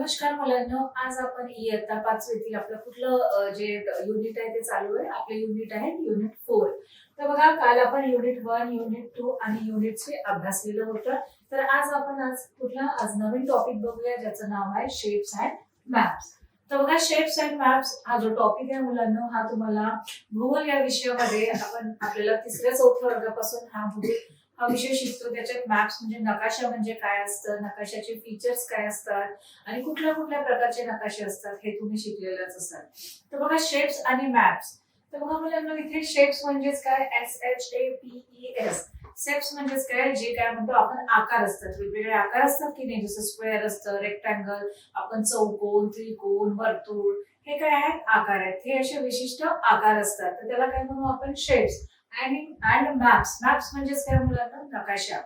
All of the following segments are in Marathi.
नमस्कार मुलांनो, आज आपण इयत्ता 5वीतील आपलं कुठलं जे युनिट आहे ते चालू आहे. आपलं युनिट आहे युनिट 4. तर बघा, काल आपण युनिट 1, युनिट 2 आणि युनिट 3 अभ्यासलेलं होतं. तर आज कुठला नवीन टॉपिक बघूया, ज्याचं नाव आहे शेप्स अँड मॅप्स. तर बघा, शेप्स अँड मॅप्स हा जो टॉपिक आहे मुलांनो, हा तुम्हाला भूगोल या विषयामध्ये आपल्याला 3ऱ्या-4थ्या वर्गापासून हा विषय शिकतो. त्याच्यात मॅप्स म्हणजे नकाशा म्हणजे काय असतं, नकाशाचे फीचर्स काय असतात आणि कुठल्या कुठल्या प्रकारचे नकाशे असतात हे तुम्ही शिकलेलंच असाल. तर बघा, शेप्स आणि मॅप्स. तर बघा मुलांना, इथे शेप्स म्हणजेच काय, SHAPES. शेप्स म्हणजेच काय, जे काय म्हणतो आपण आकार असतात, वेगवेगळे आकार असतात की नाही, जसं स्क्वेअर असतं, रेक्टँगल, आपण चौकोन, त्रिकोण, वर्तुळ, हे काय आहेत, आकार आहेत. हे असे विशिष्ट आकार असतात, तर त्याला काय म्हणू आपण, शेप्स. And maps. मॅप्स म्हणजेच काय मुलांना, नकाशा.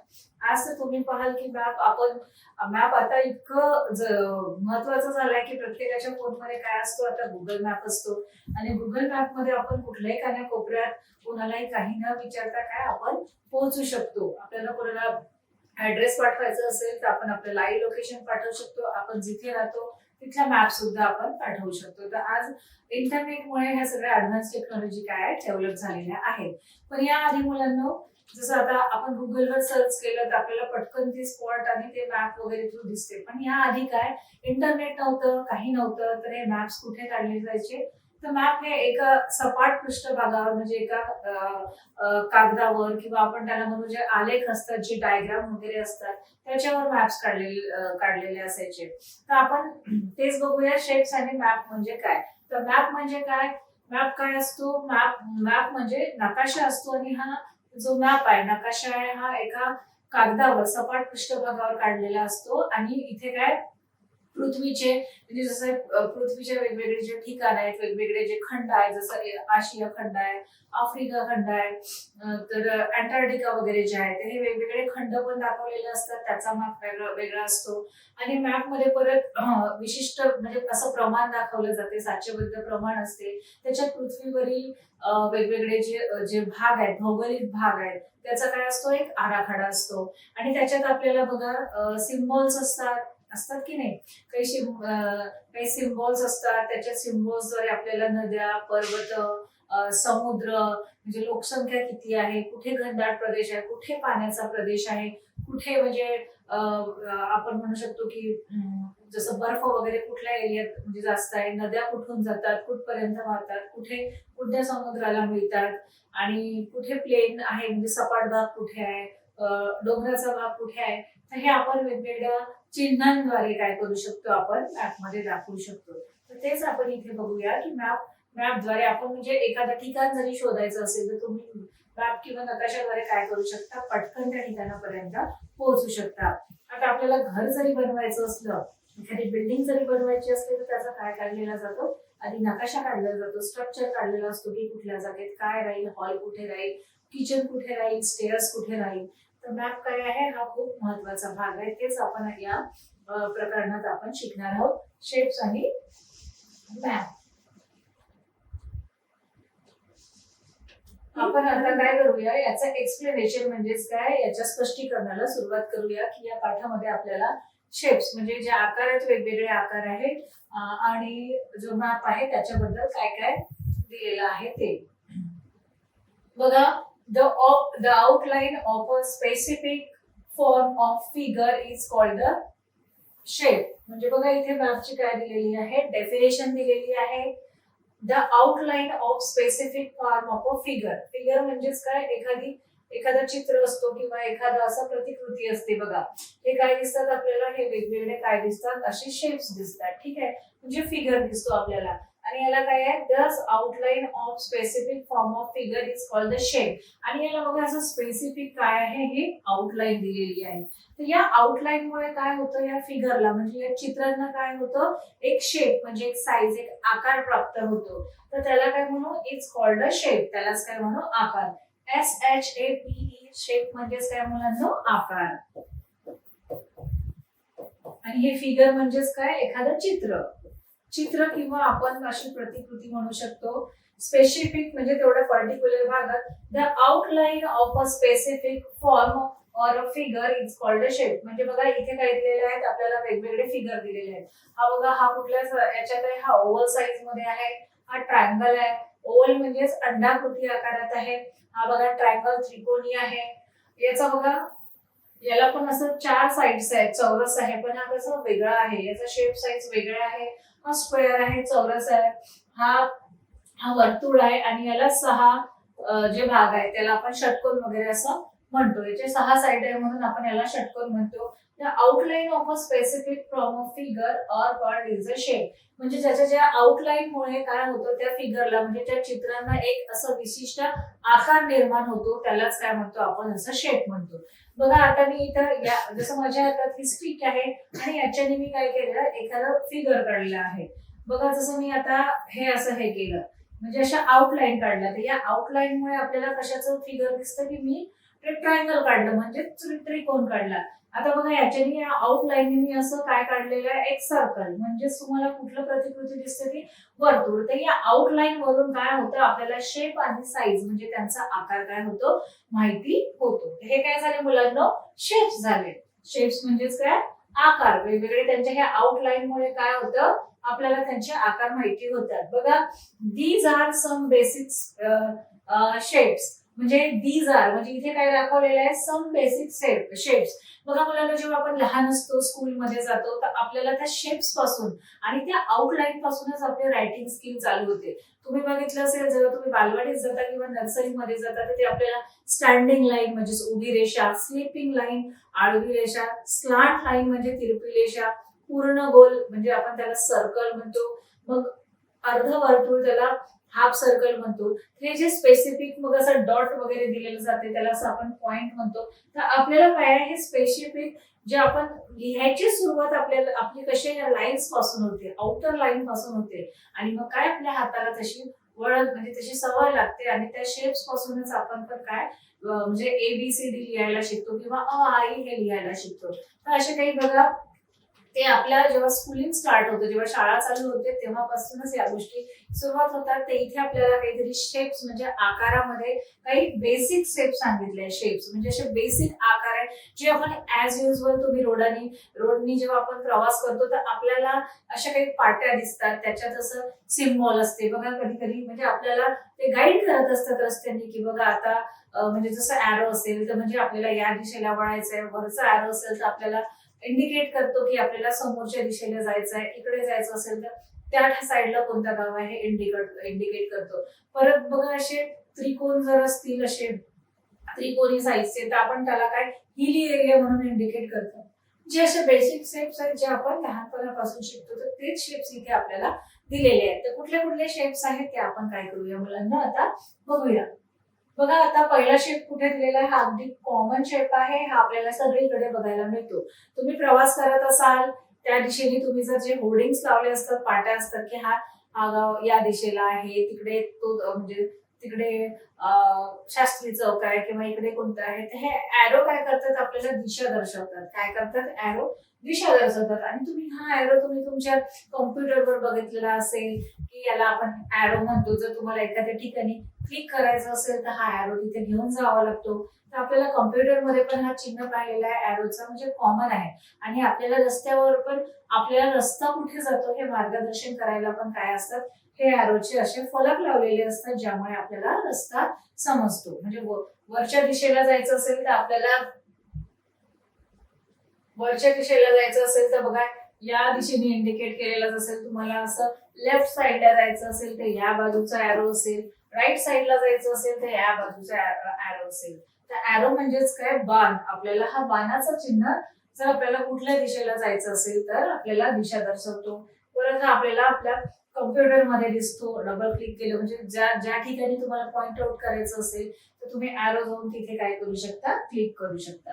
आज तर तुम्ही पाहाल की मॅप आता इतकं महत्वाचं झालंय की प्रत्येकाच्या फोनमध्ये काय असतो, आता गुगल मॅप असतो. आणि गुगल मॅप मध्ये आपण कुठल्याही कानाकोपऱ्यात कोणालाही काही न विचारता काय आपण पोहोचू शकतो. आपल्याला कोणाला ऍड्रेस पाठवायचा असेल तर आपण आपलं लाईव्ह लोकेशन पाठवू शकतो. आपण जिथे राहतो तिथला मॅप सुद्धा आपण पाठवू शकतो. तर आज इंटरनेटमुळे ह्या सगळ्या ऍडव्हान्स टेक्नॉलॉजी काय डेव्हलप झालेल्या आहेत. पण या आधी मुलांना, जसं आता आपण गुगलवर सर्च केलं तर आपल्याला पटकन ती स्पॉट आणि ते मॅप वगैरे थ्रू दिसते. पण या आधी काय, इंटरनेट नव्हतं, काही नव्हतं, तर हे मॅप्स कुठे काढले जायचे, तर मॅप हे एका सपाट पृष्ठभागावर, म्हणजे एका कागदावर, किंवा आपण त्याला म्हणू जे आलेख असतात, जे डायग्राम वगैरे असतात, त्याच्यावर मॅप्स काढलेले असायचे. तर आपण तेच बघूया, शेप्स आणि मॅप म्हणजे काय. तर मॅप म्हणजे काय, मॅप काय असतो, मॅप म्हणजे नकाशा असतो. आणि हा जो मॅप आहे, नकाशा आहे, हा एका कागदावर सपाट पृष्ठभागावर काढलेला असतो. आणि इथे काय, पृथ्वीचे म्हणजे जसं पृथ्वीचे वेगवेगळे जे ठिकाण आहेत, वेगवेगळे जे खंड आहेत, जसं आशिया खंड आहे, आफ्रिका खंड आहे, तर अंटार्क्टिका वगैरे जे आहे, हे वेगवेगळे खंड पण दाखवलेले असतात. त्याचा मॅप वेगळा असतो. आणि मॅप मध्ये परत विशिष्ट म्हणजे असं प्रमाण दाखवलं जाते, साचेबद्ध प्रमाण असते. त्याच्यात पृथ्वीवरील वेगवेगळे जे जे भाग आहेत, भौगोलिक भाग आहेत, त्याचा काय असतो, एक आराखडा असतो. आणि त्याच्यात आपल्याला बघा सिम्बॉल्स असतात की नाही, काही सिम्बॉल्स असतात. त्याच्या सिम्बॉल्सद्वारे आपल्याला नद्या, पर्वत, समुद्र, म्हणजे लोकसंख्या किती आहे, कुठे घनदाट प्रदेश आहे, कुठे पाण्याचा प्रदेश आहे, कुठे म्हणजे आपण म्हणू शकतो की जसं बर्फ वगैरे कुठल्या एरियात म्हणजे जास्त आहे, नद्या कुठून जातात, कुठपर्यंत वाहतात, कुठे कुठल्या समुद्राला मिळतात, आणि कुठे प्लेन आहे म्हणजे सपाट भाग कुठे आहे, डोंगराचा भाग कुठे आहे. तर हे आपण वेगवेगळ्या चिन्हांद्वारे काय करू शकतो, आपण मॅपमध्ये दाखवू शकतो. तर तेच आपण इथे बघूया की मॅपद्वारे आपण म्हणजे एखादं ठिकाण जरी शोधायचं असेल तर तुम्ही मॅप किंवा नकाशाद्वारे काय करू शकता, पटकन त्या ठिकाणापर्यंत पोहोचू शकता. आता आपल्याला घर जरी बनवायचं असलं, एखादी बिल्डिंग जरी बनवायची असली, तर त्याचा काय काढलेला जातो, आधी नकाशा काढलेला जातो, स्ट्रक्चर काढलेला असतो की कुठल्या जागेत काय राहील, हॉल कुठे राहील, किचन कुठे राहील, स्टेअर्स कुठे राहील. तर मॅप काय आहे, हा खूप महत्वाचा भाग आहे. तेच आपण या प्रकरणात आपण शिकणार आहोत, शेप्स आणि मॅप. आपण आता काय करूया, याचं एक्सप्लेनेशन म्हणजेच काय, याच्या स्पष्टीकरणाला सुरुवात करूया की या पाठामध्ये आपल्याला शेप्स म्हणजे जे आकार आहेत, वेगवेगळे आकार आहेत, आणि जो मॅप आहे त्याच्याबद्दल काय काय दिलेलं आहे ते बघा. The outline of a specific form of figure is called the shape. म्हणजे बघा, इथे मॅपची काय दिलेली आहे, डेफिनेशन दिलेली आहे. The outline of specific form of a figure. Figure म्हणजेच काय, एखादा चित्र असतो किंवा एखादा असं प्रतिकृती असते बघा. हे काय दिसतात आपल्याला, हे वेगवेगळे काय दिसतात, असे शेप्स दिसतात. ठीक आहे, म्हणजे फिगर दिसतो आपल्याला. आणि याला काय आहे, the outline of specific form of figure is called the shape. आणि याला बघा, असं स्पेसिफिक काय आहे, हे आउटलाईन दिलेली आहे. तर या आउटलाईन मुळे काय होतं, या फिगरला म्हणजे या चित्रांना काय होतं, एक शेप म्हणजे एक साईज, एक आकार प्राप्त होतो. तर त्याला काय म्हणू, इज कॉल्ड अ शेप. त्यालाच काय म्हणू, आकार. SHAPE, शेप म्हणजेच काय मुलांनो, आकार. आणि हे फिगर म्हणजेच काय, एखादं चित्र किंवा आपण अशी प्रतिकृती म्हणू शकतो. स्पेसिफिक म्हणजे तेवढ्या पर्टिक्युलर भागात. The outline of a specific form or a figure is called a shape. म्हणजे बघा इथे काय दिलेले आहेत आपल्याला वेगवेगळे फिगर दिलेले आहेत. हा बघा हा कुठल्या याच्यात आहे, हा ओव्हल साइज मध्ये आहे, हा ट्रायंगल आहे. ओव्हल म्हणजेच अंडाकृती आकारात आहे. हा बघा ट्रायंगल त्रिकोणी आहे. याचा बघा याला पण असं 4 साइड्स आहेत, चौरस आहे, पण हा कसं वेगळा आहे, याचा शेप साइज वेगळा आहे. हा स्क्वेअर आहे, चौरस आहे. हा हा वर्तुळ आहे आणि याला 6 जे भाग आहेत त्याला आपण षटकोन वगैरे असं म्हणतो. याचे 6 साइड आहे म्हणून आपण याला षटकोन म्हणतो. The outline of a specific from a figure or called is a shape. म्हणजे ज्याच्या ज्या आउटलाईन मुळे काय होतं त्या फिगरला म्हणजे त्या चित्रांना एक असं विशिष्ट आकार निर्माण होतो, त्यालाच काय म्हणतो आपण, असं शेप म्हणतो. बघा आता मी इथं या जसं माझ्या हातात ही स्टिक आहे आणि याच्याने मी काय केलं, एखादं फिगर काढलं आहे. बघा जसं मी आता हे असं हे केलं म्हणजे अशा आउटलाईन काढल्या, तर या आउटलाईन मुळे आपल्याला कशाचं फिगर दिसतं की मी ट्रायंगल काढलं म्हणजे त्रिकोण काढला. आता बघा याच्याने या आउटलाईन मी असं काय काढलेलं आहे, एक सर्कल. म्हणजे तुम्हाला कुठलं प्रतिकृती दिसते की वर्तुळ. तर या आउटलाईन वरून काय होतं आपल्याला शेप आणि साईज म्हणजे त्यांचा आकार काय होतो माहिती होतो. हे काय झाले मुलांना, शेप्स झाले. शेप्स म्हणजेच काय, आकार. वेगवेगळे त्यांच्या ह्या आउटलाईन मुळे काय होतं आपल्याला त्यांचे आकार माहिती होतात. बघा these are some basic shapes. म्हणजे दीज आर म्हणजे इथे काय दाखवलेलं आहे, सम बेसिक शेप्स. बघा मुलांना जेव्हा आपण लहान असतो स्कूलमध्ये जातो तर आपल्याला त्या शेप्स पासून आणि त्या आउटलाईन पासूनच आपली रायटिंग स्किल चालू होते. तुम्ही बघितलं असेल जेव्हा तुम्ही बालवाडीत जाता किंवा नर्सरीमध्ये जाता तर ते आपल्याला स्टँडिंग लाईन म्हणजे उभी रेषा, स्लिपिंग लाईन आडवी रेषा, स्लांट लाईन म्हणजे तिरपी रेषा, पूर्ण गोल म्हणजे आपण त्याला सर्कल म्हणतो, मग अर्धवर्तुळ त्याला हाफ सर्कल म्हणतो. हे जे स्पेसिफिक मग असं डॉट वगैरे दिलेलं जाते त्याला असं आपण पॉइंट म्हणतो. तर आपल्याला काय आहे, हे स्पेसिफिक जे आपण लिहायची सुरुवात आपल्याला आपली कशी या लाईन्स पासून होते, आउटर लाईन पासून होते आणि मग काय आपल्या हाताला तशी वळण म्हणजे तशी सवय लागते आणि त्या शेप्स पासूनच आपण पण काय म्हणजे ABCD लिहायला शिकतो किंवा अ आ इ हे लिहायला शिकतो. तर असे काही बघा ते आपल्या जेव्हा स्कूलिंग स्टार्ट होतं, जेव्हा शाळा चालू होते तेव्हापासूनच या गोष्टी सुरुवात होतात. ते इथे आपल्याला काहीतरी शेप्स म्हणजे आकारामध्ये काही बेसिक शेप सांगितले. शेप्स म्हणजे असे बेसिक आकार आहे जे आपण ऍज युजल तुम्ही रोडनी जेव्हा आपण प्रवास करतो तर आपल्याला अशा काही पाट्या दिसतात, त्याच्यात असं सिम्बॉल असते बघा. कधी कधी म्हणजे आपल्याला ते गाईड करत असतात रस्त्यांनी की बघा आता म्हणजे जसं ऍरो असेल तर म्हणजे आपल्याला या दिशेला वळायचंय, वरचा ऍरो असेल तर आपल्याला इंडिकेट करतो की आपल्याला समोरच्या दिशेला जायचं आहे. इकडे जायचं असेल तर त्या साईडला कोणतं गाव आहे इंडिकेट करतो. परत बघा असे त्रिकोण जर असतील असे त्रिकोणी साईजचे तर आपण त्याला काय हिली एरिया म्हणून इंडिकेट करतो. जे असे बेसिक शेप्स आहेत जे आपण लहानपणापासून शिकतो तर तेच शेप्स इथे आपल्याला दिलेले आहेत. तर कुठले कुठले शेप्स आहेत ते आपण काय करूया मुलांना आता बघूया. बघा आता पहिला शेप कुठे दिलेला आहे, हा अगदी कॉमन शेप आहे, हा आपल्याला सगळीकडे बघायला मिळतो. तुम्ही प्रवास करत असाल त्या दिशेने तुम्ही जर जे होर्डिंग्स लावले असतात, पाट्या असतात की हा हा गाव या दिशेला आहे, तिकडे तो म्हणजे तिकडे शास्त्री चौक आहे किंवा इकडे कोणतं आहे, तर हे ऍरो काय करतात आपल्याला दिशा दर्शवतात. काय करतात, ऍरो दिशा दर्शवतात. आणि तुम्ही हा ऍरो तुम्ही तुमच्या कॉम्प्युटरवर बघितलेला असेल की याला आपण ऍरो म्हणतो. जर तुम्हाला एखाद्या ठिकाणी क्लिक करायचं असेल तर हा ऍरो तिथे घेऊन जावा लागतो. तर आपल्याला कॉम्प्युटरमध्ये पण हा चिन्ह पाहिलेला आहे ऍरोचा म्हणजे कॉमन आहे. आणि आपल्याला रस्त्यावर पण आपल्याला रस्ता कुठे जातो हे मार्गदर्शन करायला पण काय असतात, हे ऍरोचे असे फलक लावलेले असतात ज्यामुळे आपल्याला रस्ता समजतो. म्हणजे वरच्या दिशेला जायचं असेल तर आपल्याला तर बघा या दिशेने इंडिकेट केलेलं असेल. तुम्हाला असं लेफ्ट साइडला जायचं असेल तर या बाजूचा ऍरो असेल, राईट साइडला जायचं असेल तर या बाजूचा ऍरो असेल. तर ऍरो म्हणजेच काय, बाण. आपल्याला हा बाणाचं चिन्ह जर आपल्याला कुठल्या दिशेला जायचं असेल तर आपल्याला दिशा दर्शवतो. परत हा आपल्याला आपल्या कॉम्प्युटर मध्ये दिसतो. डबल क्लिक केलं म्हणजे ज्या ज्या ठिकाणी तुम्हाला पॉइंट आउट करायचं असेल तर तुम्ही ऍरो जाऊन तिथे काय करू शकता, क्लिक करू शकता.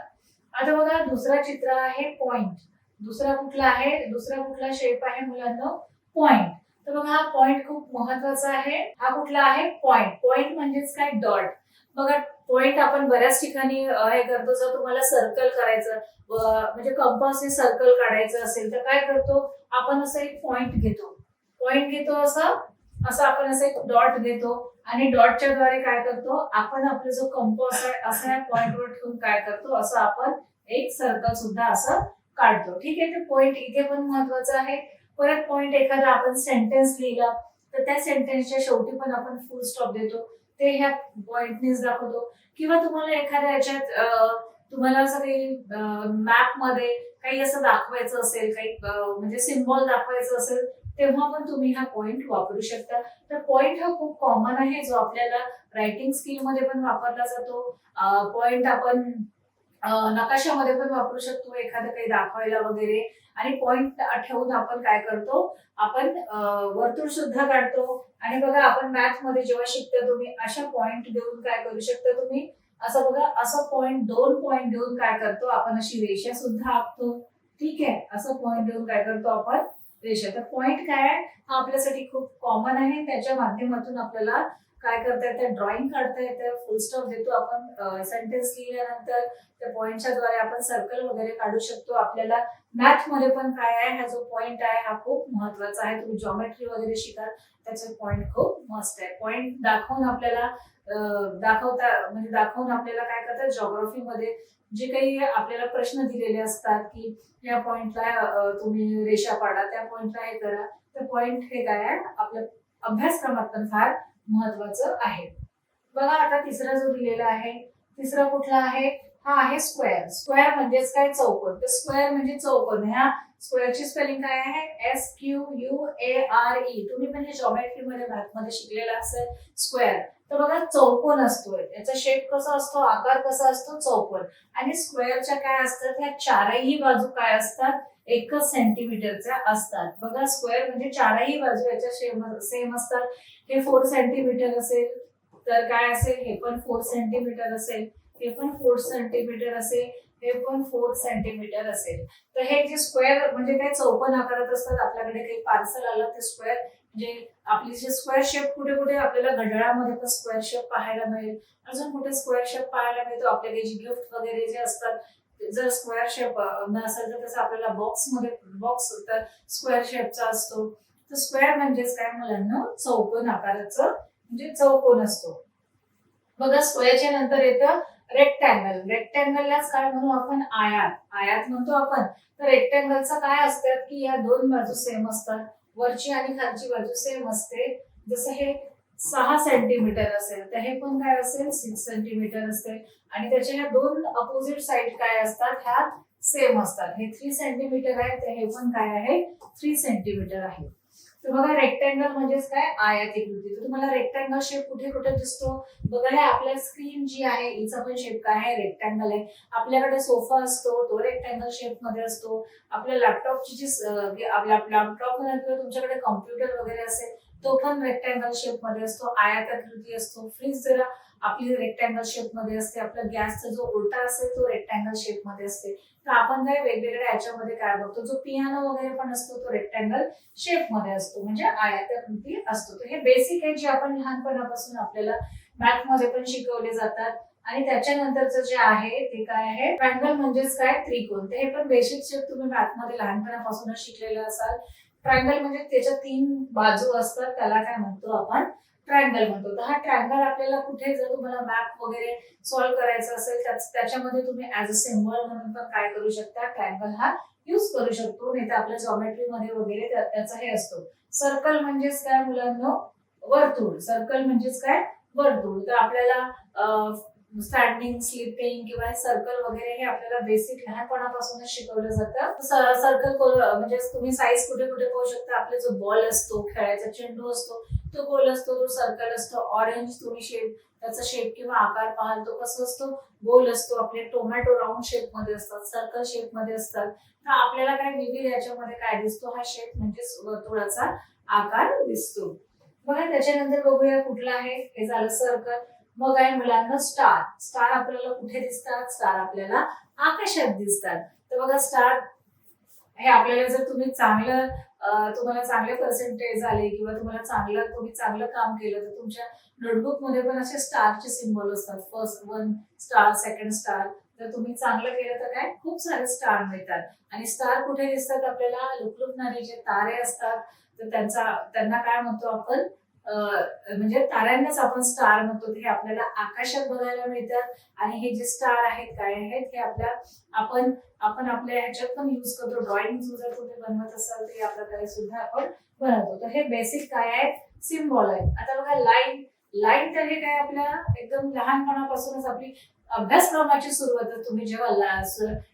आता बघा दुसरा चित्र आहे पॉइंट. दुसरा कुठला शेप आहे मुलांना, पॉइंट. तर बघा हा पॉइंट खूप महत्वाचा आहे. हा कुठला आहे, पॉइंट. पॉइंट म्हणजेच काय, डॉट. बघा पॉइंट आपण बऱ्याच ठिकाणी हे करतो. जर तुम्हाला सर्कल करायचं म्हणजे कंपासने सर्कल काढायचं असेल तर काय करतो आपण, असं एक पॉइंट घेतो असं असं आपण असं एक डॉट देतो आणि डॉटच्या द्वारे काय करतो आपण आपला जो कंपास आहे असं या पॉइंटवर ठेवून काय करतो असं आपण एक सर्कल सुद्धा असं काढतो. ठीक आहे, ते पॉइंट इथे पण महत्वाचं आहे. परत पॉइंट एखादा आपण सेंटेन्स लिहिला तर त्या सेंटेन्सच्या शेवटी पण आपण फुल स्टॉप देतो, ते ह्या पॉइंटनीच दाखवतो. किंवा तुम्हाला एखाद्या याच्यात तुम्हाला असं काही मॅप मध्ये काही असं दाखवायचं असेल, काही म्हणजे सिम्बॉल दाखवायचं असेल, तेव्हा पण तुम्ही हा पॉइंट वापरू शकता. तर पॉइंट हा खूप कॉमन आहे जो आपल्याला रायटिंग स्किल मध्ये पण वापरला जातो. पॉइंट आपण नकाशामध्ये पण वापरू शकतो एखादं काही दाखवायला वगैरे. आणि पॉइंट ठेवून आपण काय करतो आपण वर्तुळ सुद्धा काढतो. आणि बघा आपण मॅथ मध्ये जेव्हा शिकता तुम्ही अशा पॉइंट देऊन काय करू शकता तुम्ही असं बघा असं पॉइंट 2 पॉइंट देऊन काय करतो आपण अशी रेषा सुद्धा आखतो. ठीक आहे, असं पॉइंट देऊन काय करतो आपण रेषा. तर पॉइंट काय आहे हा आपल्यासाठी खूप कॉमन आहे. त्याच्या माध्यमातून आपल्याला काय करता येतं ड्रॉइंग काढता येतं, फुल स्टॉप देतो आपण सेंटेन्स लिहिल्यानंतर त्या पॉइंटच्या द्वारे आपण सर्कल वगैरे काढू शकतो. आपल्याला मॅथ मध्ये पण काय आहे हा जो पॉइंट आहे हा खूप महत्वाचा आहे. तुम्ही जॉमेट्री वगैरे शिकाल त्याचे पॉइंट खूप मस्त आहे. पॉइंट दाखवून आपल्याला दाखवून आपल्याला काय करतात जिओग्राफी मध्ये जे काही आपल्याला प्रश्न दिलेले असतात की या पॉइंटला तुम्ही रेषा पाडा, त्या पॉइंटला हे करा. तर पॉइंट हे काय आहे आपल्या अभ्यासक्रमात पण फार महत्वाचं आहे. बघा आता तिसरा जो दिलेला आहे, तिसरा कुठला आहे हा आहे स्क्वेअर. स्क्वेअर म्हणजेच काय चौकोन. तर स्क्वेअर म्हणजे चौकोन. ह्या स्क्वेअरची स्पेलिंग काय आहे SQUARE. तुम्ही पण हे जॉमेट्री मध्ये मॅथ मध्ये शिकलेला असेल स्क्वेअर. तर बघा चौकोन असतोय, याचा शेप कसा असतो आकार कसा असतो चौकोन. आणि स्क्वेअरच्या काय असतात ह्या चारही बाजू काय असतात 1 सेंटीमीटरच्या असतात. बघा स्क्वेअर म्हणजे चारही बाजू याच्या सेम असतात. हे 4 सेंटीमीटर असेल तर काय असेल हे पण 4 सेंटीमीटर असेल, हे पण 4 सेंटीमीटर असेल, हे पण 4 सेंटीमीटर असेल. तर हे जे स्क्वेअर म्हणजे काय चौकोन आकारात असतात. आपल्याकडे काही पार्सल आलं ते स्क्वेअर म्हणजे आपली जे स्क्वेअर शेप कुठे कुठे आपल्याला घड्याळामध्ये पण स्क्वेअर शेप पाहायला मिळेल. अजून कुठे स्क्वेअर शेप पाहायला मिळतो आपले काही गिफ्ट वगैरे जे असतात जर स्क्वेअर शेप नसेल तर तसं आपल्याला बॉक्स तर स्क्वेअर शेपचा असतो. तर स्क्वेअर म्हणजेच काय मुलांना चौकोन आकाराचं म्हणजे चौकोन असतो. बघा स्क्वेअरच्या नंतर येतं रेक्टँगल. रेक्टँगललाच काय म्हणू आपण आयात. आयात म्हणतो आपण. तर रेक्टँगलचं काय असतात की या दोन बाजू सेम असतात, वरची आणि खालची बाजू सेम असते. जसं हे 6 सेंटीमीटर असेल तर हे पण काय असेल 6 सेंटीमीटर असते. आणि त्याच्या ह्या दोन अपोजिट साइड काय असतात ह्या सेम असतात. हे 3 सेंटीमीटर आहे तर हे पण काय आहे 3 सेंटीमीटर आहे. तर बघा रेक्टँगल म्हणजेच काय आयताकृती. तर तुम्हाला रेक्टँगल शेप कुठे कुठे दिसतो बघा. हे आपल्या स्क्रीन जी आहे हिचा पण शेप काय आहे रेक्टँगल आहे. आपल्याकडे सोफा असतो तो रेक्टँगल शेप मध्ये असतो. आपल्या लॅपटॉपची जी लॅपटॉप किंवा तुमच्याकडे कॉम्प्युटर वगैरे असेल तो पण रेक्टँगल शेप मध्ये असतो, आयताकृती असतो. फ्रीज जरा आपली रेक्टँगल शेप मध्ये असते. आपला गॅसचा जो उलटा असेल तो रेक्टँगल शेप मध्ये असते. तर आपण काय वेगवेगळ्या याच्यामध्ये काय बघतो जो पियानो वगैरे पण असतो तो रेक्टँगल शेप मध्ये असतो म्हणजे आयताकृती असतो. तर हे बेसिक आहे जे आपण लहानपणापासून आपल्याला मॅथ मध्ये पण शिकवले जातात. आणि त्याच्यानंतरचं जे आहे ते काय आहे ट्रायंगल म्हणजेच काय त्रिकोण. तर हे पण बेसिक शेप तुम्ही मॅथ मध्ये लहानपणापासूनच शिकलेले असाल. ट्रायंगल म्हणजे त्याच्या 3 बाजू असतात त्याला काय म्हणतो आपण ट्रायंगल म्हणतो. तर हा ट्रायंगल आपल्याला कुठे जर तुम्हाला मॅप वगैरे सॉल्व्ह करायचं असेल त्याच्यामध्ये तुम्ही ऍज अ सिम्बॉल म्हणून पण काय करू शकता ट्रायंगल हा यूज करू शकतो. नाही तर आपल्या जॉमेट्री मध्ये वगैरे त्याचा हे असतो. सर्कल म्हणजेच काय मुलांना वर्तुळ. सर्कल म्हणजेच काय वर्तुळ. तर आपल्याला स्टँडिंग स्लिपिंग किंवा सर्कल वगैरे हे आपल्याला बेसिक लहानपणापासूनच शिकवलं जातं. सर्कल म्हणजे तुम्ही साईज कुठे कुठे पाहू शकता. आपला जो बॉल असतो खेळायचा चेंडू असतो तो गोल असतो, तो सर्कल असतो. ऑरेंज तुम्ही शेप त्याचा शेप किंवा आकार पाहाल तो कसा असतो गोल असतो. आपले टोमॅटो राऊंड शेप मध्ये असतात, सर्कल शेप मध्ये असतात. तर आपल्याला काय विविध याच्यामध्ये काय दिसतो हा शेप म्हणजे वर्तुळाचा आकार दिसतो. बघा त्याच्यानंतर बघूया कुठला आहे. हे झालं सर्कल. मग आहे मुलांना स्टार. स्टार आपल्याला कुठे दिसतात स्टार आपल्याला आकाशात दिसतात. तर बघा स्टार हे आपल्याला जर तुम्ही तुम्हाला चांगले पर्सेंटेज आले किंवा तुम्ही चांगलं काम केलं तर तुमच्या नोटबुक मध्ये पण असे स्टारचे सिम्बॉल असतात. First 1 star, second star. तर तुम्ही चांगलं केलं तर काय खूप सारे स्टार मिळतात. आणि स्टार कुठे दिसतात आपल्याला लुकलुकणारे जे तारे असतात तर त्यांना काय म्हणतो आपण म्हणजे ताऱ्यांनाच आपण स्टार म्हणतो, हे आपल्याला आकाशात बघायला मिळतात. आणि हे जे स्टार आहेत काय आहेत हे आपण आपण आपल्या ह्याच्यात पण युज करतो. ड्रॉइंग जर तुम्ही बनवत असाल तर या प्रकारे सुद्धा आपण बनवतो. तर हे बेसिक काय आहे, सिम्बॉल आहे. आता बघा लाईन, लाईन तर हे काय आपल्या एकदम लहानपणापासूनच आपली अभ्यासक्रमाची सुरुवात, तुम्ही जेव्हा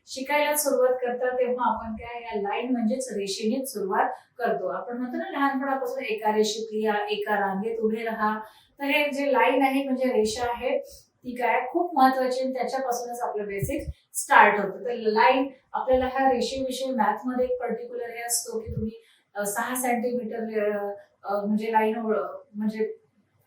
शिकायला सुरुवात करता तेव्हा आपण काय या लाईन म्हणजेच रेषेने सुरुवात करतो. आपण म्हणतो ना लहानपणापासून एका रेषेत लिहा, एका रांगेत उभे राहा. तर हे जे लाईन आहे म्हणजे रेषा आहे ती काय खूप महत्वाची आणि त्याच्यापासूनच आपलं बेसिक स्टार्ट होतं. तर लाईन आपल्याला ह्या रेषेविषयी मॅथ मध्ये एक पर्टिक्युलर हे असतो की तुम्ही 6 सेंटीमीटर म्हणजे लाईन म्हणजे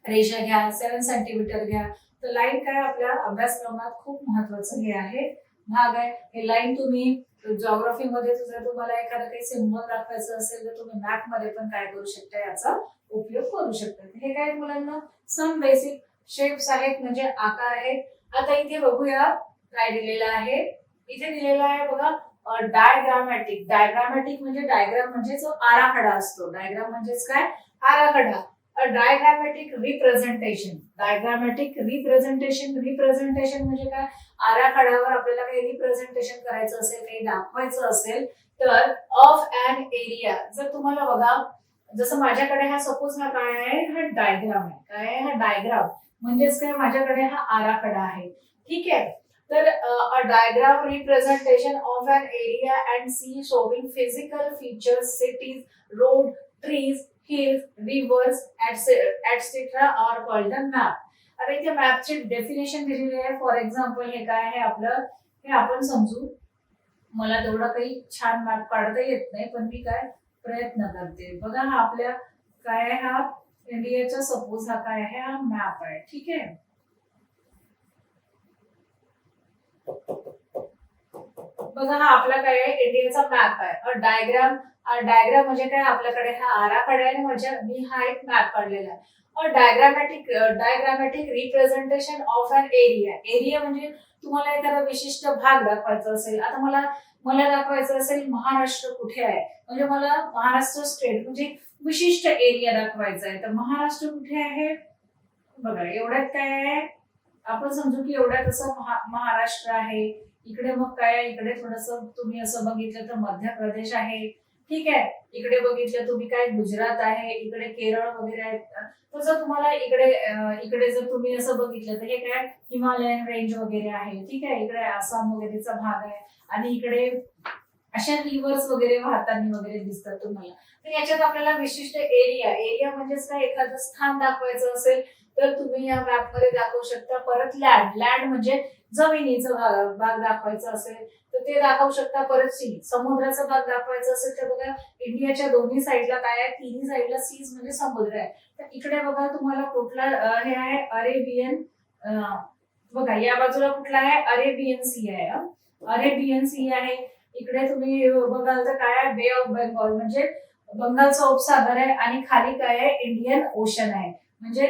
रेषा घ्या, 7 सेंटीमीटर घ्या. तर लाईन काय आपल्या अभ्यासक्रमात खूप महत्वाचं हे आहे भाग आहे. हे लाईन तुम्ही जॉग्राफी मध्ये जर तुम्हाला एखादं काही सिम्बॉल दाखवायचं असेल तर तुम्ही मॅथ मध्ये पण काय करू शकता, याचा उपयोग करू शकता. हे काय मुलांना सम बेसिक शेप्स आहेत म्हणजे आकार आहेत. आता इथे बघूया काय दिलेलं आहे. इथे दिलेलं आहे बघा डायग्रामॅटिक. डायग्रामॅटिक म्हणजे डायग्राम म्हणजे जो आराखडा असतो. डायग्राम म्हणजेच काय, आराखडा. Diagrammatic representation. Diagrammatic representation, representation म्हणजे काय, आराखड्यावर आपल्याला काही रिप्रेझेंटेशन करायचं असेल, काही दाखवायचं असेल तर ऑफ अन एरिया. जर तुम्हाला बघा जसं माझ्याकडे हा सपोज हा काय आहे, हा डायग्राम आहे. काय आहे हा डायग्राम म्हणजेच काय, माझ्याकडे हा आराखडा आहे. ठीक आहे. तर a diagram representation of an area and see showing physical features, cities, road, trees, hills, rivers, etc. are called the map. आता इथे मॅपची डेफिनेशन दिलेली आहे. फॉर एक्झाम्पल हे काय आहे आपलं, हे आपण समजू. मला तेवढा काही छान मॅप काढता येत नाही पण मी काय प्रयत्न करते. बघा हा आपल्या काय आहे, हा इंडियाचा सपोज हा काय आहे, हा मॅप आहे. ठीक आहे. बघा हा आपला काय आहे, इंडियाचा मॅप आहे. डायग्राम, डायग्राम म्हणजे काय, आपल्याकडे हा आराखडा आहे म्हणजे मी हा एक मॅप काढलेला आहे. Diagrammatic representation of an area. Area म्हणजे तुम्हाला एखादा विशिष्ट भाग दाखवायचा असेल. आता मला दाखवायचं असेल महाराष्ट्र कुठे आहे, म्हणजे मला महाराष्ट्र स्टेट म्हणजे विशिष्ट एरिया दाखवायचा आहे. तर महाराष्ट्र कुठे आहे, बघा एवढ्यात काय आहे, आपण समजू की एवढ्यात असं महाराष्ट्र आहे. इकडे मग काय, इकडे थोडस तुम्ही असं बघितलं तर मध्य प्रदेश आहे. ठीक आहे. इकडे बघितलं तुम्ही काय, गुजरात आहे. इकडे केरळ वगैरे आहेत. तसं तुम्हाला इकडे जर तुम्ही असं बघितलं तर हे काय हिमालयन रेंज वगैरे आहे. ठीक आहे. इकडे आसाम वगैरेचा भाग आहे आणि इकडे अशा रिव्हर्स वगैरे वाहताना वगैरे दिसतात तुम्हाला. तर याच्यात आपल्याला विशिष्ट एरिया म्हणजेच काय, एखादं स्थान दाखवायचं असेल तर तुम्ही या मॅप मध्ये दाखवू शकता. परत लँड म्हणजे जमिनीचा भाग दाखवायचा असेल तर ते दाखवू शकता. परत सी, समुद्राचा भाग दाखवायचा असेल तर बघा इंडियाच्या दोन्ही साईडला काय आहे, तिन्ही साईडला सीज म्हणजे समुद्र आहे. तर इकडे बघा तुम्हाला कुठला हे आहे, अरेबियन, बघा या बाजूला कुठला आहे, अरेबियन सी आहे. अरेबियन सी आहे. इकडे तुम्ही बघाल तर काय आहे, बे ऑफ बेंगॉल म्हणजे बंगालचा उपसागर आहे आणि खाली काय आहे, इंडियन ओशन आहे. म्हणजे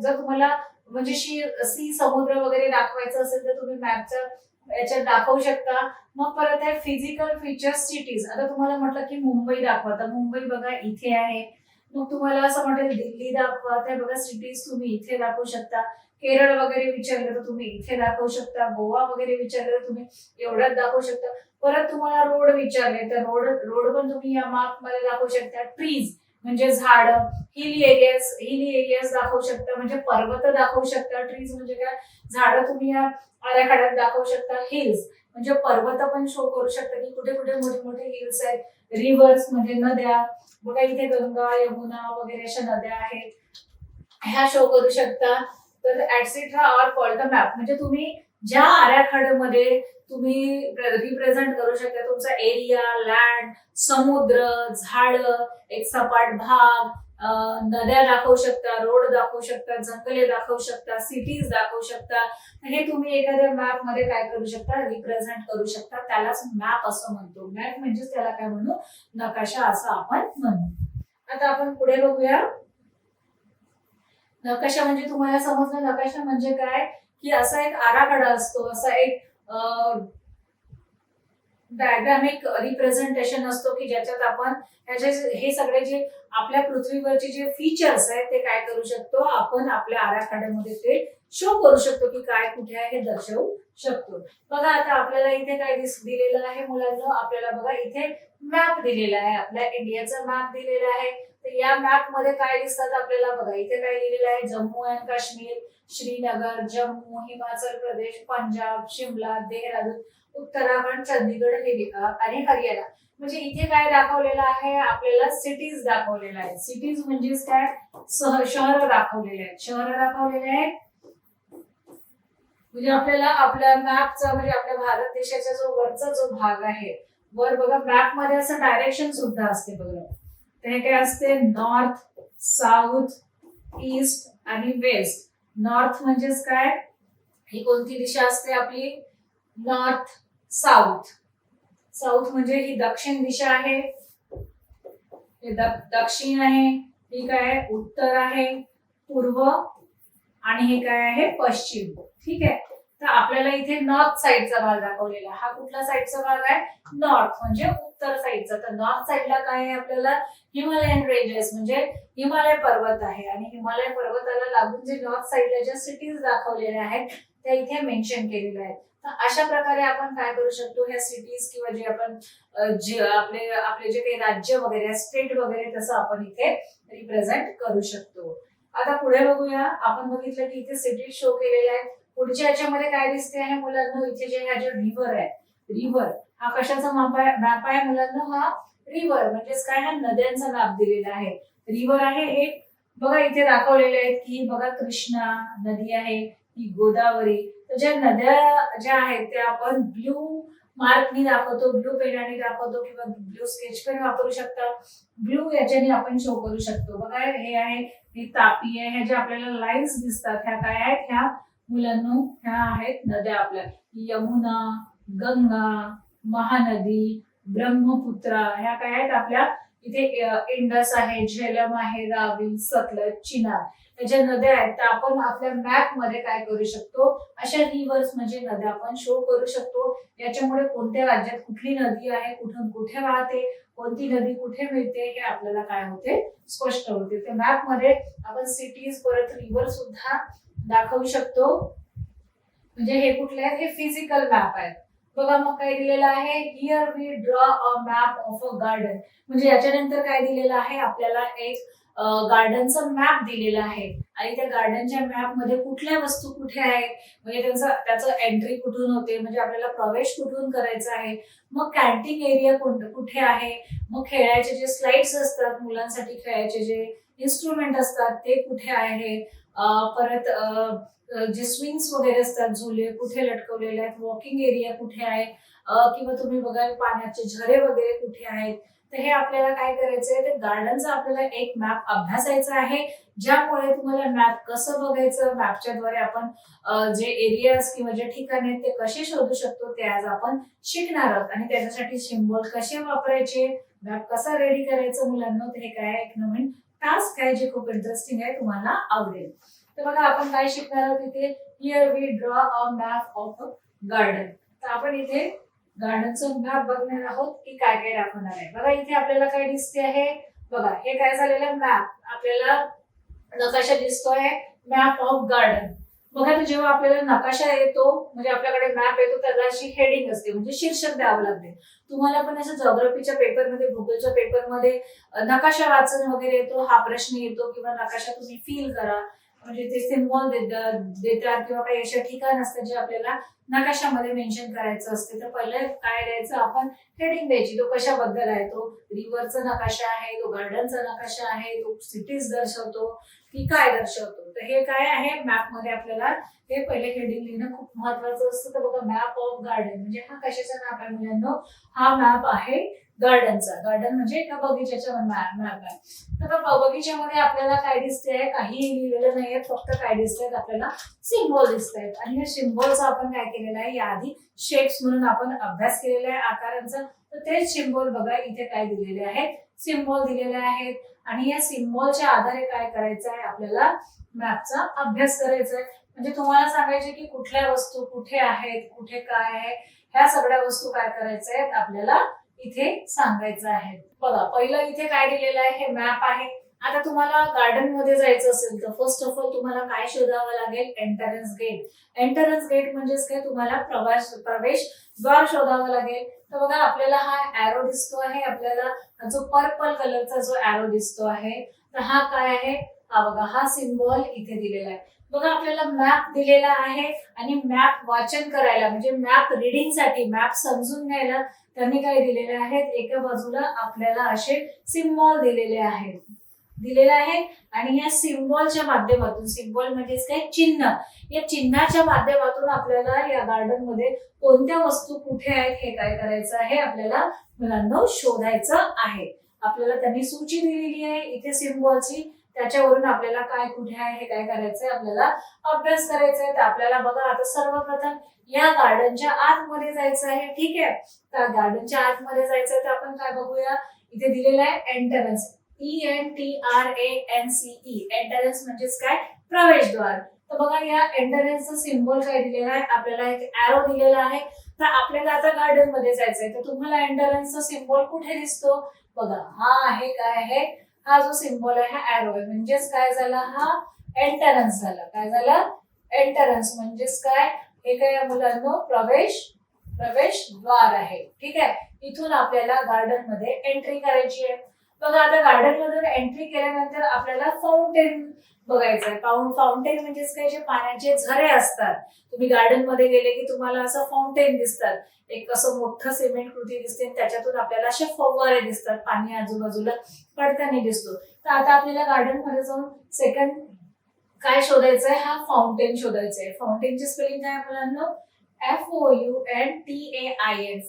जर तुम्हाला म्हणजे सी समुद्र वगैरे दाखवायचं असेल तर तुम्ही मॅपच्या याच्यात दाखवू शकता. मग परत आहे फिजिकल फीचर्स, सिटीज. आता तुम्हाला म्हटलं की मुंबई दाखवा, तर मुंबई बघा इथे आहे. मग तुम्हाला असं म्हटलं दिल्ली दाखवा, तर बघा सिटीज तुम्ही इथे दाखवू शकता. केरळ वगैरे विचारलं तर तुम्ही इथे दाखवू शकता. गोवा वगैरे विचारलं तर तुम्ही एवढ्यात दाखवू शकता. परत तुम्हाला रोड विचारले तर रोड पण तुम्ही या मॅप मध्ये दाखवू शकता. ट्रीज म्हणजे झाड, हिली एरियाज दाखवू शकता म्हणजे पर्वत दाखवू शकता. ट्रीज म्हणजे काय, झाड तुम्ही या आराखड्यात दाखवू शकता. हिल्स म्हणजे पर्वत पण शो करू शकता की कुठे कुठे मोठे मोठे हिल्स आहेत. रिव्हर्स म्हणजे नद्या, बघा इथे गंगा, यमुना वगैरे अशा नद्या आहेत, ह्या शो करू शकता. तर ऍटसेट्रा आर कॉल्ड द मॅप. म्हणजे तुम्ही ज्या आराखड्यामध्ये तुम्ही रिप्रेझेंट करू शकता तुमचा एरिया, लँड, समुद्र, झाड, एक सपाट भाग, नद्या दाखवू शकता, रोड दाखवू शकता, जंगले दाखवू शकता, सिटीज दाखवू शकता. हे तुम्ही एखाद्या मॅप मध्ये काय करू शकता, रिप्रेझेंट करू शकता. त्यालाच मॅप असं म्हणतो. मॅप म्हणजेच त्याला काय म्हणू, नकाशा असं आपण म्हणू. आता आपण पुढे बघूया. नकाशा म्हणजे तुम्हाला समजलं नकाशा म्हणजे काय, की असा एक आराखडा असतो, असा एक डायग्रामिक रिप्रेझेंटेशन असतो की ज्याच्यात आपण हे सगळे जे आपल्या पृथ्वीवरचे जे फीचर्स आहेत ते काय करू शकतो, आपण आपल्या आराखड्यामध्ये ते शो करू शकतो की काय कुठे आहे हे दर्शवू शकतो. बघा आता आपल्याला इथे काय दिलेलं आहे मुलांना, आपल्याला बघा इथे मॅप दिलेला आहे, आपल्या इंडियाचा मॅप दिलेला आहे. तर या मॅप मध्ये काय दिसतात आपल्याला, बघा इथे काय दिलेलं आहे, जम्मू अँड काश्मीर, श्रीनगर, जम्मू, हिमाचल प्रदेश, पंजाब, शिमला, देहरादून, उत्तराखंड, चंदीगड आणि हरियाणा. म्हणजे इथे काय दाखवलेलं आहे आपल्याला, सिटीज दाखवलेलं आहे. सिटीज म्हणजेच काय, शहर दाखवलेले आहेत, शहर दाखवलेले आहेत. म्हणजे आपल्याला आपल्या मॅपचा म्हणजे आपल्या भारत देशाचा जो वरचा जो भाग आहे, वर बघा मॅप मध्ये असं डायरेक्शन सुद्धा असते बघा. तर हे काय असते, नॉर्थ, साऊथ, ईस्ट आणि वेस्ट. नॉर्थ म्हणजेच काय, ही कोणती दिशा असते आपली, नॉर्थ, साऊथ. साऊथ म्हणजे ही दक्षिण दिशा आहे, हे दक्षिण आहे. ही काय, उत्तर आहे, पूर्व, आणि हे काय आहे, पश्चिम. ठीक आहे. तर आपल्याला इथे नॉर्थ साइडचा भाग दाखवलेला. हा कुठला साइडचा भाग आहे, नॉर्थ म्हणजे उत्तर साइडचा. तर नॉर्थ साइडला काय आहे आपल्याला, हिमालयन रेंजेस म्हणजे हिमालय पर्वत आहे. आणि हिमालय पर्वताला लागून जे नॉर्थ साइडला ज्या सिटीज दाखवलेल्या आहेत त्या इथे मेन्शन केलेल्या आहेत. तर अशा प्रकारे आपण काय करू शकतो, ह्या सिटीज किंवा जे आपण जे आपले जे काही राज्य वगैरे स्टेट वगैरे तसं आपण इथे रिप्रेझेंट करू शकतो. आता पुढे बघूया. आपण बघितलं की इथे सिटी शो केलेल्या आहेत. पुढच्या याच्यामध्ये काय दिसते आहे मुलांना, इथे जे ह्या जे रिव्हर आहे, रिव्हर हा कशाचा मॅप आहे मुलांना, हा रिव्हर म्हणजेच काय, हा नद्यांचा मॅप दिलेला आहे. रिव्हर आहे हे बघा इथे दाखवलेले आहेत की बघा कृष्णा नदी आहे, ही गोदावरी. तर ज्या नद्या ज्या आहेत त्या आपण ब्ल्यू मार्कनी दाखवतो, ब्ल्यू पेनाने दाखवतो किंवा ब्ल्यू स्केच पेन वापरू शकता. ब्ल्यू याच्याने आपण शो करू शकतो. बघा हे आहे, ही तापी आहे. ह्या ज्या आपल्याला लाईन्स दिसतात ह्या काय आहेत, ह्या मुलांनो ह्या आहेत नद्या आपल्या, यमुना, गंगा, महानदी, ब्रह्मपुत्रा. ह्या काय आहेत आपल्या इथे, इंडस आहे, झेलम आहे, रावी, सतलज, चिनाब. या ज्या नद्या आहेत त्या आपण आपल्या मॅप मध्ये काय करू शकतो, अशा रिव्हर्स म्हणजे नद्या आपण शो करू शकतो. याच्यामुळे कोणत्या राज्यात कुठली नदी आहे, कुठून कुठे वाहते, कोणती नदी कुठे मिळते हे आपल्याला काय होते, स्पष्ट होते. त्या मॅप मध्ये आपण सिटीज परत रिव्हर सुद्धा दाखवू शकतो. म्हणजे हे कुठले आहेत, हे फिजिकल मॅप आहेत. बघा मग काय दिलेलं आहे, here we draw a map of a garden. म्हणजे याच्यानंतर काय दिलेलं आहे आपल्याला, एक गार्डनचा मॅप दिलेला आहे. आणि त्या गार्डनच्या मॅप मध्ये कुठल्या वस्तू कुठे आहेत, म्हणजे त्याचं एंट्री कुठून होते, म्हणजे आपल्याला प्रवेश कुठून करायचा आहे, मग कॅन्टीन एरिया कुठे आहे, मग खेळायचे जे स्लाइड्स असतात मुलांसाठी, खेळायचे जे इन्स्ट्रुमेंट असतात ते कुठे आहे, परत जे स्विंग्स वगैरे असतात, झुले कुठे लटकवलेले आहेत, वॉकिंग एरिया कुठे आहे, किंवा तुम्ही बघाल पाण्याचे झरे वगैरे कुठे आहेत. तर हे आपल्याला काय करायचंय, ते गार्डनचा आपल्याला एक मॅप अभ्यासायचा आहे, ज्यामुळे तुम्हाला मॅप कसं बघायचं, मॅपच्या द्वारे आपण जे एरियाज किंवा जे ठिकाण आहेत ते कसे शोधू शकतो ते आज आपण शिकणार आहोत. आणि त्याच्यासाठी सिम्बॉल कसे वापरायचे, मॅप कसा रेडी करायचं मुलांना, हे काय एक नवीन टास्क आहे जे खूप इंटरेस्टिंग आहे, तुम्हाला आवडेल. तर बघा आपण काय शिकणार आहोत इथे, here we draw a map of a garden. तर आपण इथे गार्डनचं मॅप बघणार आहोत की काय काय दाखवणार आहे. बघा इथे आपल्याला काय दिसते आहे, बघा हे काय झालेलं मॅप, आपल्याला नकाशा दिसतोय, मॅप ऑफ गार्डन. बघा तर जेव्हा आपल्याला नकाशा येतो म्हणजे आपल्याकडे मॅप येतो त्याला अशी हेडिंग असते, म्हणजे शीर्षक द्यावं लागते. तुम्हाला पण असं जॉग्राफीच्या पेपरमध्ये, भूगोलच्या पेपरमध्ये नकाशा वाचन वगैरे येतो, हा प्रश्न येतो, किंवा नकाशा तुम्ही फील करा, म्हणजे ते सिम्बॉल देतात किंवा काही अशा ठिकाण असतात जे आपल्याला नकाशामध्ये मेन्शन करायचं असते. तर पहिलं काय द्यायचं आपण, हेडिंग द्यायची, तो कशाबद्दल आहे, तो रिव्हरचा नकाशा आहे, तो गार्डनचा नकाशा आहे, तो सिटीज दर्शवतो की काय दर्शवतो. तर हे काय आहे मॅप मध्ये आपल्याला हे पहिले हेडिंग लिहिणं खूप महत्वाचं असतं. तर बघा मॅप ऑफ गार्डन म्हणजे हा कशाचा मॅप आहे मुलांनो, हा मॅप आहे गार्डनचा. गार्डन म्हणजे एका बगीच्याचा मॅप आहे. तर बगीच्यामध्ये आपल्याला काय दिसते आहे, काही लिहिलेलं नाहीये, फक्त काय दिसत आपल्याला, सिम्बॉल दिसत आहेत. आणि या सिम्बॉलचा आपण काय केलेलं आहे, याआधी शेप्स म्हणून आपण अभ्यास केलेला आहे आकारांचा. तर तेच सिम्बॉल बघा इथे काय दिलेले आहेत, सिम्बॉल दिलेले आहेत. आणि या सिम्बॉलच्या आधारे काय करायचं आहे, आपल्याला मॅपचा अभ्यास करायचा आहे. म्हणजे तुम्हाला सांगायचे की कुठल्या वस्तू कुठे आहेत, कुठे काय आहे, ह्या सगळ्या वस्तू काय करायच्या आहेत आपल्याला इथे सांगायचं आहे. बघा पहिलं इथे काय दिलेलं आहे, हे मॅप आहे. आता तुम्हाला गार्डन मध्ये जायचं असेल तर फर्स्ट ऑफ ऑल तुम्हाला काय शोधावं लागेल, एंट्रन्स गेट. एंट्रन्स गेट म्हणजेच काय, तुम्हाला प्रवेश द्वार शोधावं लागेल. तर बघा आपल्याला हा एरो दिसतो आहे, आपल्याला जो पर्पल कलरचा जो एरो दिसतो आहे, तर हा काय आहे, हा बघा हा सिम्बॉल इथे दिलेला आहे. बघा आपल्याला मॅप दिलेला आहे आणि मॅप वाचन करायला म्हणजे मॅप रिडिंग साठी, मॅप समजून घ्यायला त्यांनी काय दिलेले आहेत, एका बाजूला आपल्याला असे सिम्बॉल दिलेले आहेत आणि या सिम्बॉलच्या माध्यमातून, सिम्बॉल म्हणजेच काय, चिन्ह, या चिन्हाच्या माध्यमातून आपल्याला या गार्डन मध्ये कोणत्या वस्तू कुठे आहेत हे काय करायचं आहे, आपल्याला मुलांना शोधायचं आहे. आपल्याला त्यांनी सूची दिलेली आहे इथे सिम्बॉलची, त्याच्यावरून आपल्याला काय कुठे आहे हे काय करायचंय, आपल्याला अभ्यास करायचा आहे. तर आपल्याला बघा आता सर्वप्रथम या गार्डनच्या आतमध्ये जायचं आहे. ठीक आहे, तर गार्डनच्या आतमध्ये जायचं आहे तर आपण काय बघूया, इथे दिलेलं आहे एंट्रन्स, ENTRANCE. एंट्रन्स म्हणजेच काय, प्रवेशद्वार. तर बघा या एंट्रन्सचा सिम्बॉल काय दिलेला आहे, आपल्याला एक एरो दिलेला आहे. तर आपल्याला आता गार्डन मध्ये जायचंय तर तुम्हाला एंट्रन्सचा सिम्बॉल कुठे दिसतो, बघा हा आहे, काय आहे, हा जो सिम्बॉल आहे हा एरो आहे. म्हणजेच काय झाला, हा एंट्रन्स झाला. काय झाला, एंट्रन्स म्हणजेच काय, हे काय मुलांनो, प्रवेशद्वार आहे. ठीक आहे, इथून आपल्याला गार्डन मध्ये एंट्री करायची आहे. बघा आता गार्डन मधून एंट्री केल्यानंतर आपल्याला फाउंटेन बघायचं आहे. फाउंटेन म्हणजेच काय, जे पाण्याचे झरे असतात. तुम्ही गार्डन मध्ये गेले की तुम्हाला असं फाउंटेन दिसतात, एक असं मोठं सिमेंट कृती दिसते, त्याच्यातून आपल्याला असे फवारे दिसतात, पाणी आजूबाजूला पडताना दिसतो. तर आता आपल्याला गार्डन मध्ये जाऊन सेकंड काय शोधायचंय, हा फाउंटेन शोधायचंय. फाउंटेनची स्पेलिंग काय मुलांना, FOUNTAIN,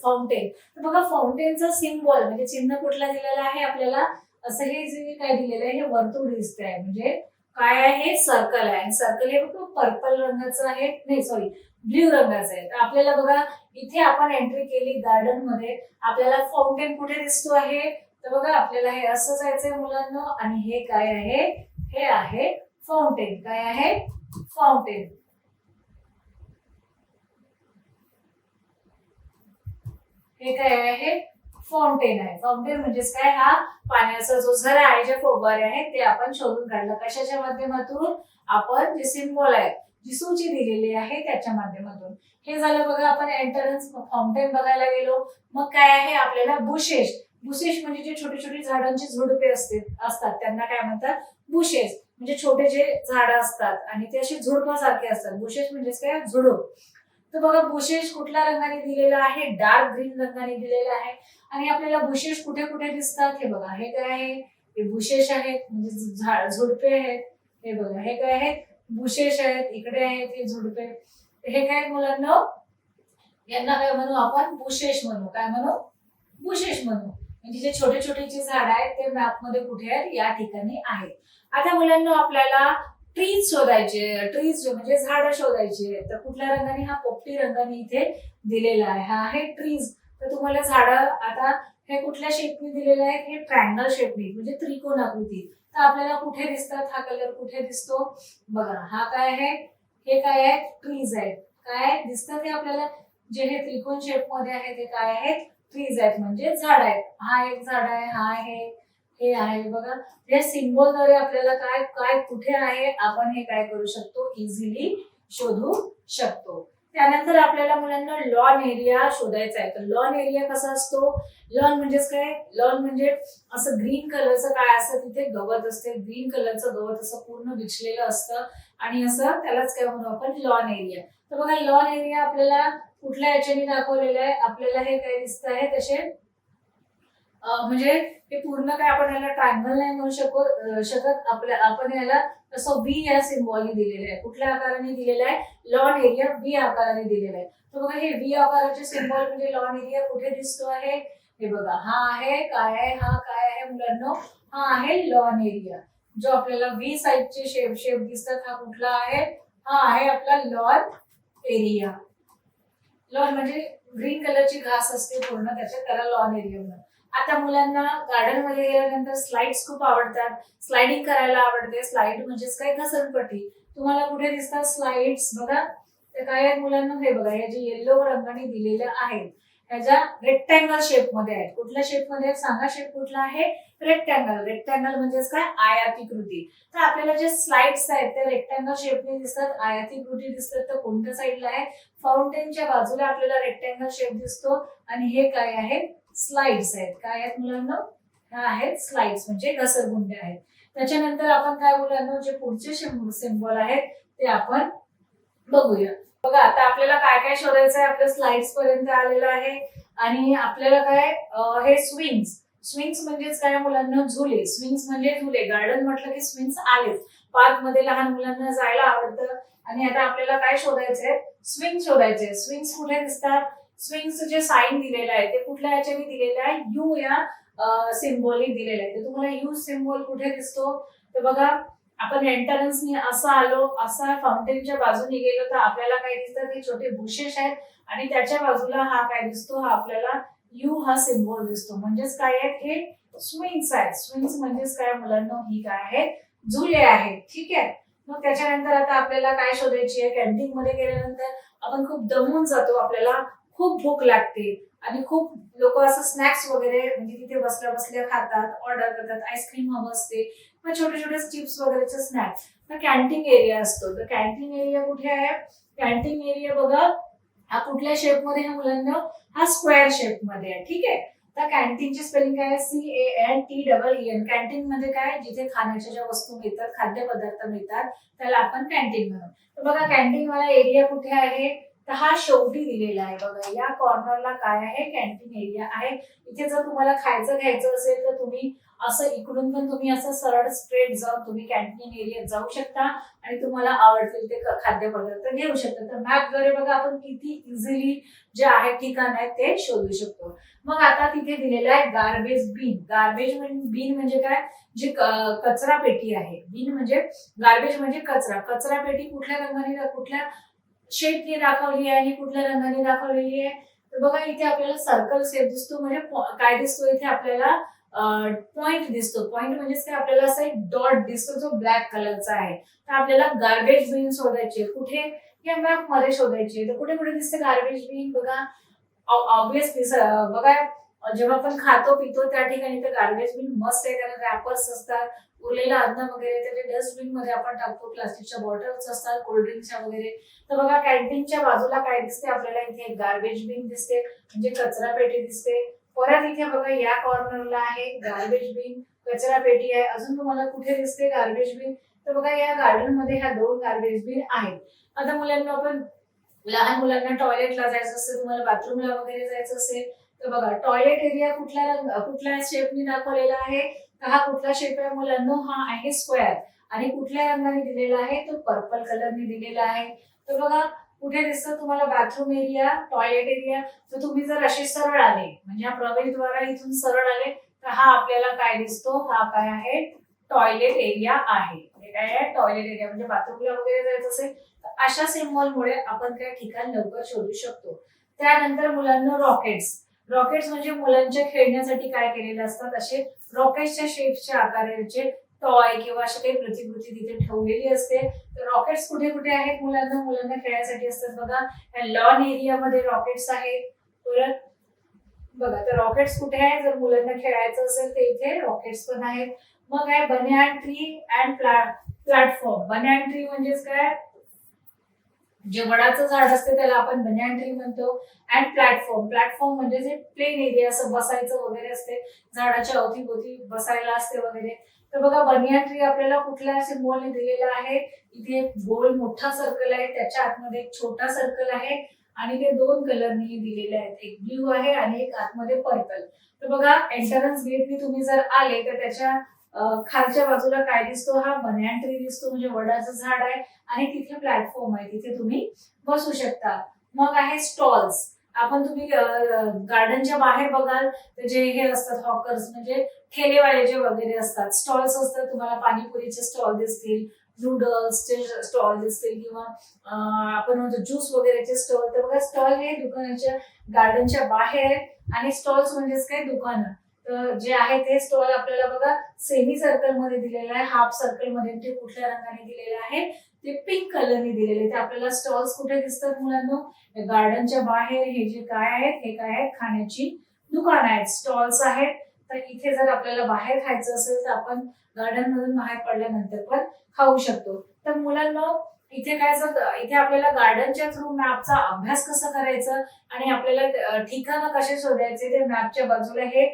फाउंटेन. तर बघा फाउंटेनचा सिम्बॉल म्हणजे चिन्ह कुठला दिलेला आहे आपल्याला, असं हे जे काय दिलेलं आहे, हे वर्तुळ दिसतंय, म्हणजे काय आहे, सर्कल आहे. सर्कल हे पर्पल रंगाचं आहे, नाही सॉरी ब्ल्यू रंगाचं आहे. तर आपल्याला बघा इथे आपण एंट्री केली गार्डन मध्ये, आपल्याला फाउंटेन कुठे दिसतो आहे, तर बघा आपल्याला हे असं जायचंय मुलांना, आणि हे काय आहे, हे आहे फाउंटेन. काय आहे, फाउंटेन. हे काय आहे, फाउंटेन आहे. फाउंटेन म्हणजेच काय, हा पाण्याचा जो झरा आहे, जे फवारे आहेत ते आपण शोधून काढलं. कशाच्या माध्यमातून, आपण जे सिम्बॉल आहे, जी सूची दिलेली आहे त्याच्या माध्यमातून. हे झालं बघा, आपण एंट्रन्स फाउंटेन बघायला गेलो. मग काय आहे, आपल्याला बुशेस. बुशेस म्हणजे जे छोटी छोटी झाडांची झुडपे असतात त्यांना काय म्हणतात, बुशेस. म्हणजे छोटे जे झाडं असतात आणि ते अशी झुडपासारखे असतात. बुशेस म्हणजेच काय, झुडूप. तर बघा बुशेस कुठल्या रंगाने दिलेला आहे, डार्क ग्रीन रंगाने दिलेला आहे. आणि आपल्याला बुशेस कुठे कुठे दिसतात, हे बघा, हे काय आहे, हे बुशेस आहेत, म्हणजे झुडपे आहेत. हे बघा, हे काय आहेत, बुशेस आहेत, इकडे आहेत हे झुडपे. हे काय मुलांना, यांना काय म्हणू आपण, बुशेस म्हणू. काय म्हणू, बुशेस म्हणू. म्हणजे जे छोटे छोटे जे झाड आहेत ते मॅप मध्ये कुठे आहेत, या ठिकाणी आहेत. आता मुलांना आपल्याला ट्रीज शोधायचे, ट्रीज म्हणजे झाडं शोधायची. तर कुठल्या रंगाने, हा पोपटी रंगाने इथे दिलेला आहे, हा आहे ट्रीज. तर तुम्हाला झाडं आता हे कुठल्या शेपनी दिलेले आहेत, हे ट्रायंगल शेपनी म्हणजे त्रिकोणाकृती. तर आपल्याला कुठे दिसतात, हा कलर कुठे दिसतो, बघा हा काय आहे, हे काय आहे, ट्रीज आहेत. काय दिसतात हे आपल्याला, जे हे त्रिकोण शेप मध्ये आहे ते काय आहेत, ट्रीज आहेत, म्हणजे झाड आहेत. हा एक झाड आहे, हा आहे, हे आहे. बघा या सिम्बॉलद्वारे आपल्याला काय काय कुठे आहे आपण हे काय करू शकतो, इझिली शोधू शकतो. त्यानंतर आपल्याला मुलांना लॉन एरिया शोधायचा आहे. तर लॉन एरिया कसा असतो, लॉन म्हणजेच काय, लॉन म्हणजे असं ग्रीन कलरचं काय असतं, तिथे गवत असते, ग्रीन कलरचं गवत असं पूर्ण बिछलेलं असतं आणि असं त्यालाच काय म्हणू आपण, लॉन एरिया. तर बघा लॉन एरिया आपल्याला कुठल्या याच्याने दाखवलेलं आहे, आपल्याला हे काय दिसत आहे तसे, म्हणजे हे पूर्ण काय आपण याला ट्रायंगल नाही म्हणू शकत, आपण याला तसं व्ही या सिम्बॉलने दिलेलं आहे. कुठल्या आकाराने दिलेलं आहे, लॉन एरिया व्ही आकाराने दिलेला आहे. तर बघा हे व्ही आकाराचे सिम्बॉल म्हणजे लॉन एरिया कुठे दिसतो आहे, हे बघा हा आहे, काय आहे, हा काय आहे मुलांना, हा आहे लॉन एरिया. जो आपल्याला व्ही साईजचे शेप दिसतात, हा कुठला आहे, हा आहे आपला लॉन एरिया. लॉन म्हणजे ग्रीन कलरची घास असते पूर्ण त्याच्यात, त्याला लॉन एरिया म्हणतात. आता मुलांना गार्डन मध्ये गेल्यानंतर स्लाइड्स खूप आवडतात, स्लाइडिंग करायला आवडते. स्लाइड म्हणजेच काय, घसरपट्टी. तुम्हाला कुठे दिसतात स्लाइड्स बघा. तर काय आहेत मुलांना, हे बघा हे जे येलो रंगाने दिलेलं आहे ह्याच्या रेक्टँगल शेप मध्ये आहेत. कुठल्या शेप मध्ये आहेत सांगा, शेप कुठला आहे? रेक्टँगल. रेक्टँगल म्हणजेच काय? आयताकृती. तर आपल्याला जे स्लाइड्स आहेत ते रेक्टँगल शेपने दिसतात, आयताकृती दिसतात. तर कोणत्या साईडला आहे? फाउंटेनच्या बाजूला आपल्याला रेक्टँगल शेप दिसतो आणि हे काय आहे? स्लाइड्स आहेत. काय आहेत मुलांना? ह्या आहेत स्लाइड्स म्हणजे घसरगुंड्या आहेत. त्याच्यानंतर आपण काय मुलांना जे पुढचे सिम्बॉल आहेत ते आपण बघूया. बघा आता आपल्याला काय काय शोधायचं आहे, आपल्या स्लाइड्स पर्यंत आलेलं आहे आणि आपल्याला काय हे स्विंग्स. स्विंग्स म्हणजेच काय मुलांना? झुले. स्विंग्स म्हणजे झुले. गार्डन म्हटलं की स्विंग्स आलेच. पार्क मध्ये लहान मुलांना जायला आवडतं आणि आता आपल्याला काय शोधायचंय? स्विंग शोधायचे. स्विंग्स कुठे दिसतात? स्विंग्स जे साईन दिलेलं आहे ते कुठल्या याच्याने दिलेलं आहे? यू या सिम्बॉलने दिलेलं आहे. तर तुम्हाला यू सिम्बॉल कुठे दिसतो? तर बघा आपण एंट्रन्सने असं आलो, असा फाउंटेनच्या बाजूने गेलो तर आपल्याला काय दिसतं? ते छोटे बुशेस आहेत आणि त्याच्या बाजूला हा काय दिसतो? हा आपल्याला यू हा सिम्बॉल दिसतो. म्हणजेच काय आहेत? हे स्विंग्स आहेत. स्विंग्स म्हणजेच काय मुलांना? ही काय आहेत? झुले आहेत. ठीक आहे. मग त्याच्यानंतर आता आपल्याला काय शोधायची आहे? कॅन्टीन मध्ये गेल्यानंतर आपण खूप दमून जातो, आपल्याला खूप भूक लागते आणि खूप लोक असं स्नॅक्स वगैरे म्हणजे तिथे बसल्या बसल्या खातात, ऑर्डर करतात. आईस्क्रीम हवं असते, मग छोटे छोटे चिप्स वगैरेचे स्नॅक्स. तर कॅन्टीन एरिया असतो. तर कॅन्टीन एरिया कुठे आहे? कॅन्टीन एरिया बघा हा कुठल्या शेप मध्ये आहे मुलांना? हा स्क्वेअर शेप मध्ये आहे. ठीक आहे. तर कॅन्टीनची स्पेलिंग काय आहे? CANTEEN. कॅन्टीन मध्ये काय? जिथे खाण्याच्या ज्या वस्तू मिळतात, खाद्यपदार्थ मिळतात त्याला आपण कॅन्टीन म्हणतो. तर बघा कॅन्टीन वाला एरिया कुठे आहे? तर हा शेवटी दिलेला आहे. बघा या कॉर्नरला काय आहे? कॅन्टीन एरिया आहे. इथे जर तुम्हाला खायचं घ्यायचं असेल तर तुम्ही असं इकडून पण तुम्ही असं सरळ स्ट्रेट जाऊन तुम्ही कॅन्टीन एरियात जाऊ शकता आणि तुम्हाला आवडतील ते खाद्यपदार्थ घेऊ शकता. तर मॅपद्वारे बघा आपण किती इझिली जे आहेत ठिकाण आहेत ते शोधू शकतो. मग आता तिथे दिलेलं आहे गार्बेज बिन. गार्बेज बिन म्हणजे काय? जी कचरा पेटी आहे. बिन म्हणजे गार्बेज म्हणजे कचरा. कचरा पेटी कुठल्या रंगाने कुठल्या शेपने दाखवली आहे आणि कुठल्या रंगाने दाखवलेली आहे? तर बघा इथे आपल्याला सर्कल शेप दिसतो. म्हणजे काय दिसतो इथे आपल्याला? पॉइंट दिसतो. पॉइंट म्हणजेच काय? आपल्याला असा एक डॉट दिसतो जो ब्लॅक कलरचा आहे. तर आपल्याला गार्बेज बिन शोधायचे. कुठे? या मॅप मध्ये शोधायचे. तर कुठे कुठे दिसते गार्बेज बिन? बघा ऑब्विसली बघा जेव्हा आपण खातो पितो त्या ठिकाणी तर गार्बेज बिन मस्ट आहे, कारण रॅपर्स असतात, उरलेलं अन्न वगैरे त्याचे डस्टबिन मध्ये आपण टाकतो. प्लास्टिकच्या बॉटल्स असतात कोल्ड्रिंकच्या वगैरे. तर बघा कॅन्टीनच्या बाजूला काय दिसते आपल्याला? इथे गार्बेज बिन दिसते म्हणजे कचरा पेटी दिसते. परत इथे बघा या कॉर्नरला आहे गार्बेज बिन, कचरा पेटी आहे. अजून तुम्हाला कुठे दिसते गार्बेज बिन? तर बघा या गार्डन मध्ये ह्या 2 गार्बेज बिन आहेत. आता मुलांना आपण लहान मुलांना टॉयलेटला जायचं असेल, तुम्हाला बाथरूमला वगैरे जायचं असेल तर बघा टॉयलेट एरिया कुठल्या शेपने दाखवलेला आहे? तर हा कुठला शेप आहे मुलांना? हा आहे स्क्वेअर. आणि कुठल्या रंगाने दिलेला आहे? तो पर्पल कलरने दिलेला आहे. तर बघा कुठे दिसतं तुम्हाला बाथरूम एरिया, टॉयलेट एरिया. तर तुम्ही जर असे सरळ आले म्हणजे हा प्रवेशद्वार इथून सरळ आले तर हा आपल्याला काय दिसतो? हा काय आहे? टॉयलेट एरिया आहे. हे काय आहे? टॉयलेट एरिया म्हणजे बाथरूमला वगैरे जायचं असेल तर अशा सिम्बॉलमुळे आपण काय ठिकाण लवकर शोधू शकतो. त्यानंतर मुलांना रॉकेट्स. रॉकेट्स म्हणजे मुलांच्या खेळण्यासाठी काय केलेले असतात? असे रॉकेट्सच्या शेपच्या आकाराचे टॉय किंवा अशी काही प्रतिकृती तिथे ठेवलेली असते. तर रॉकेट्स कुठे कुठे आहेत मुलांना खेळण्यासाठी असतात. बघा या लॉन एरियामध्ये रॉकेट्स आहेत. परत बघा तर रॉकेट्स कुठे आहे? जर मुलांना खेळायचं असेल तर इथे रॉकेट्स पण आहेत. मग आहे banyan tree and platform. Banyan tree म्हणजेच काय? जे वडाचं झाड असते त्याला आपण बनियान ट्री म्हणतो. And platform. प्लॅटफॉर्म म्हणजे जे प्लेन एरिया असं बसायचं वगैरे असते, झाडाच्या अवतीभोवती बसायला असते वगैरे. तर बघा बनियान ट्री आपल्याला कुठल्या सिम्बॉलने दिलेला आहे? इथे एक गोल मोठा सर्कल आहे, त्याच्या आतमध्ये एक छोटा सर्कल आहे आणि ते 2 कलरनी दिलेले आहेत. एक ब्ल्यू आहे आणि एक आतमध्ये पर्पल. तर बघा एंट्रन्स गेटनी तुम्ही जर आले तर त्याच्या खालच्या बाजूला काय दिसतो? हा बनियान ट्री दिसतो म्हणजे वडाचं झाड आहे आणि तिथे प्लॅटफॉर्म आहे, तिथे तुम्ही बसू शकता. मग आहे स्टॉल्स. आपण तुम्ही गार्डनच्या बाहेर बघाल तर जे हे असतात हॉकर्स म्हणजे ठेलेवाले जे वगैरे असतात, स्टॉल्स असतात. तुम्हाला पाणीपुरीचे स्टॉल दिसतील, नूडल्सचे स्टॉल दिसतील किंवा आपण म्हणतो ज्यूस वगैरेचे स्टॉल. तर बघा स्टॉल हे दुकानाच्या गार्डनच्या बाहेर आणि स्टॉल्स म्हणजेच काय? दुकानं. तर जे आहे ते स्टॉल आपल्याला बघा सेमी सर्कल मध्ये दिलेला आहे, हाफ सर्कल मध्ये ते कुठल्या रंगाने दिलेला आहे? ते पिंक कलरने दिलेले. ते आपल्याला स्टॉल्स कुठे दिसतात मुलांनो? गार्डनच्या बाहेर. हे जे काय आहेत, हे काय आहेत? खाण्याची दुकान आहेत, स्टॉल्स आहेत. तर इथे जर आपल्याला बाहेर खायचं असेल तर आपण गार्डन मधून बाहेर पडल्यानंतर पण खाऊ शकतो. तर मुलांना इथे काय इथे आपल्याला गार्डनच्या थ्रू मॅपचा अभ्यास कसा करायचा आणि आपल्याला ठिकाणं कसे शोधायचे ते मॅपच्या बाजूला हे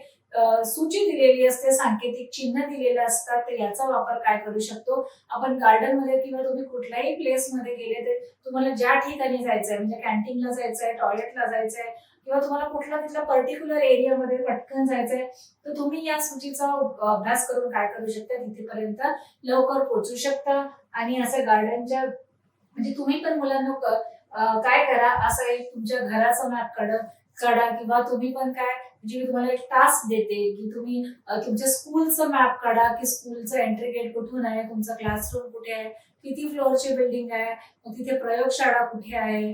सूची दिलेली असते, सांकेतिक चिन्ह दिलेलं असतात. तर याचा वापर काय करू शकतो आपण गार्डन मध्ये किंवा तुम्ही कुठल्याही प्लेस मध्ये गेले तर तुम्हाला ज्या ठिकाणी जायचंय म्हणजे कॅन्टीनला जायचंय, टॉयलेटला जायचंय किंवा तुम्हाला कुठला तिथल्या पर्टिक्युलर एरियामध्ये पटकन जायचंय तर तुम्ही या सूचीचा अभ्यास करून काय करू शकता, तिथेपर्यंत लवकर पोहोचू शकता. आणि असं गार्डनच्या म्हणजे तुम्ही पण मुलांना काय करा, असं एक तुमच्या घराचा मॅप काढा किंवा तुम्ही पण काय म्हणजे मी तुम्हाला एक टास्क देते की तुम्ही तुमच्या स्कूलचं मॅप काढा की स्कूलचं एंट्री गेट कुठून आहे, तुमचा क्लासरूम कुठे आहे, किती फ्लोअरची बिल्डिंग आहे, मग तिथे प्रयोगशाळा कुठे आहे,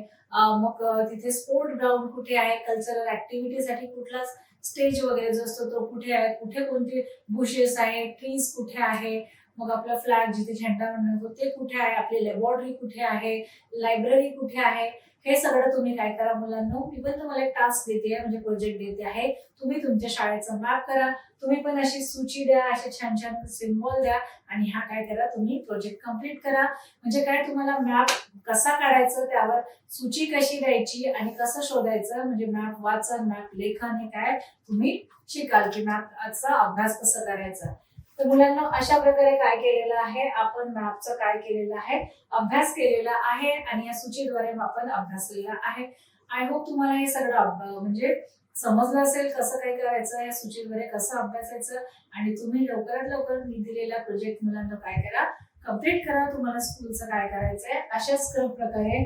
मग तिथे स्पोर्ट ग्राउंड कुठे आहे, कल्चरल ऍक्टिव्हिटीसाठी कुठला स्टेज वगैरे जो असतो तो कुठे आहे, कुठे कोणते बुशेस आहे, ट्रीज कुठे आहे, मग आपला फ्लॅग जिथे झेंडा म्हणतो ते कुठे आहे, आपली लॅबोरेटरी कुठे आहे, लायब्ररी कुठे आहे, हे सगळं तुम्ही काय करा मुलांनो. मी पण तुम्हाला एक टास्क देते म्हणजे प्रोजेक्ट देते आहे. तुम्ही तुमच्या शाळेचा मॅप करा, तुम्ही पण अशी सूची द्या, असे छान छान सिम्बॉल द्या आणि हा काय करा तुम्ही प्रोजेक्ट कम्प्लीट करा. म्हणजे काय तुम्हाला मॅप कसा काढायचा, त्यावर सूची कशी द्यायची आणि कसं शोधायचं, म्हणजे मॅप वाचन, मॅप लेखन हे काय तुम्ही शिकाल की मॅपचा अभ्यास कसा करायचा. तर मुलांना अशा प्रकारे काय केलेलं आहे आपण मॅपचं काय केलेलं आहे अभ्यास केलेला आहे आणि या सूचीद्वारे आपण अभ्यासलेला आहे. आय होप तुम्हाला हे सगळं म्हणजे समजलं असेल कसं काय करायचं, या सूचीद्वारे कसं अभ्यासायचं आणि तुम्ही लवकरात लवकर मी दिलेला प्रोजेक्ट मुलांना काय करा कम्प्लीट करा. तुम्हाला स्कूलचं काय करायचंय अशाच प्रकारे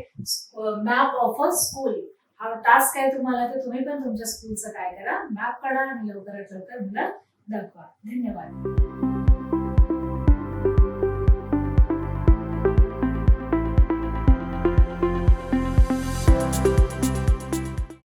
मॅप ऑफ अ स्कूल हा टास्क आहे तुम्हाला, तर तुम्ही पण तुमच्या स्कूलचं काय करा मॅप काढा आणि लवकरात लवकर मला दाखवा. धन्यवाद.